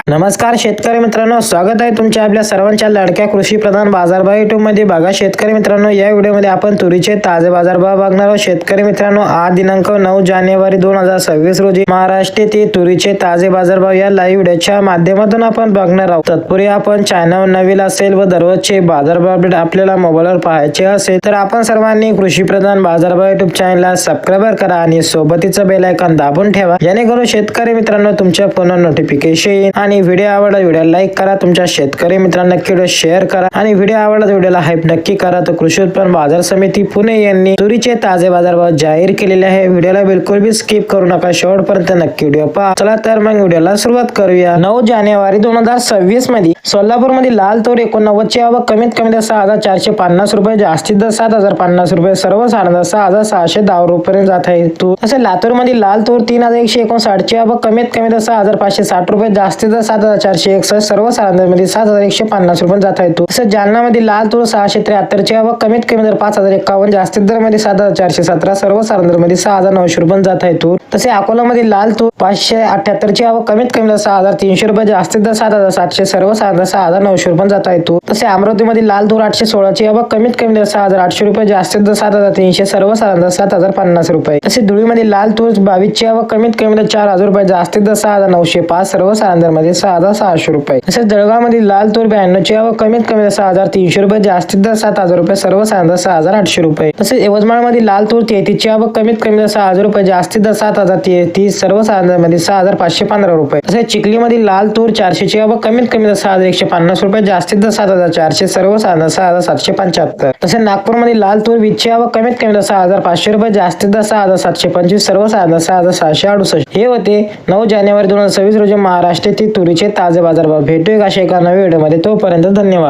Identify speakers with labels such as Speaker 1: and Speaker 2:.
Speaker 1: नमस्कार शेतकरी मित्रांनो, स्वागत आहे तुमच्या आपल्या सर्वांच्या लाडक्या कृषी प्रधान बाजारभाव युट्यूब मध्ये. बघा शेतकरी मित्रांनो, या व्हिडिओमध्ये आपण तुरीचे ताजे बाजारभाव बघणार आहोत. शेतकरी मित्रांनो, आज दिनांक 9 जानेवारी 2026 रोजी महाराष्ट्र येथील तुरीचे ताजे बाजारभाव या लाईव्ह व्हिडिओच्या माध्यमातून आपण बघणार आहोत. तत्पूर्वी आपण चॅनल नवीन असेल व दररोजचे बाजारभाव अपडेट आपल्याला मोबाईलवर पाहायचे असेल तर आपण सर्वांनी कृषी प्रधान बाजारभाव युट्यूब चॅनलला सबस्क्राईब करा आणि सोबतीचं बेल आयकॉन दाबून ठेवा, जेणेकरून शेतकरी मित्रांनो तुमच्या फोनवर नोटिफिकेशन येईल. आणि व्हिडिओ आवडला व्हिडिओला लाईक करा, तुमच्या शेतकरी मित्रांना नक्की व्हिडिओ शेअर करा आणि व्हिडिओ आवडला व्हिडिओला हाईप नक्की करा. तर कृषी उत्पन्न बाजार समिती पुणे यांनी तुरीचे ताजे बाजारभाव जाहीर केलेले आहे. व्हिडिओला बिलकुल भी स्किप करू नका, शेवटपर्यंत नक्की व्हिडिओ पहा. चला तर मग व्हिडिओला सुरुवात करूया. 9 जानेवारी 2026 मध्ये सोलापूर मध्ये लाल तूर 89 ची आवक कमीत कमी 6450 रुपये, जास्तीत जास्त 7050 रुपये, सर्वसाधारण 6610 रुपये जात आहे तूर. तसे लातूर मध्ये लाल तूर 3159 ची आवक कमीत कमी 6560 रुपये, जास्तीत जास्त 7461, सर्वसाधारण मध्ये 7150 रुपये जात आहे तूर. तसेच जालना मध्ये लाल तूर 673 ची आवक कमीत कमी 5051, जास्तीत दर मध्ये 7417, सर्वसाधारण मध्ये 6900 रुपये जात आहे तूर. तसे अकोला मध्ये लाल तूर 578 ची आवक कमीत कमी 6300 रुपये, जास्तीत दर 7700, सर्वसाधारण 6900 रुपये जात आहे तूर. तसे अमरावती मध्ये लाल तूर 816 ची आवक कमीत कमी 6800 रुपये, जास्तीत दर 7300, सर्वसाधारण 7050 रुपये. तसे धुळीमध्ये लाल तूर 22 ची आवक कमीत कमी 4000 रुपये, जास्तीत दर 6905, सर्वसाधारण मध्ये 6600 रुपये. तसेच जळगाव मध्ये लाल तूर 92 ची आवक कमीत कमी 6300 रुपये, जास्तीत दर 7000 रुपये, सर्वसाधारण 6800 रुपये. तसेच यवतमाळ मध्ये लाल तूर 33 ची आवक कमीत कमी 6000 रुपये, जास्तीत दर 7030, सर्वसाधारण मध्ये 6515 रुपये. तसेच चिखली मध्ये लाल तूर 400 ची आवक कमीत कमी 6150 रुपये, जास्तीत दर 7400, सर्वसाधारण 6775. तसेच नागपूर मध्ये लाल तूर 20 ची आवक कमीत कमी 6500 रुपये, जास्तीत दर 6725, सर्वसाधारण 6668. हे होते 9 जानेवारी 2026 रोजी महाराष्ट्र येथील तुरीचे ताजे बाजारभाव. भेटूया अशा एका नव्या व्हिडिओ मध्ये. तोपर्यंत धन्यवाद.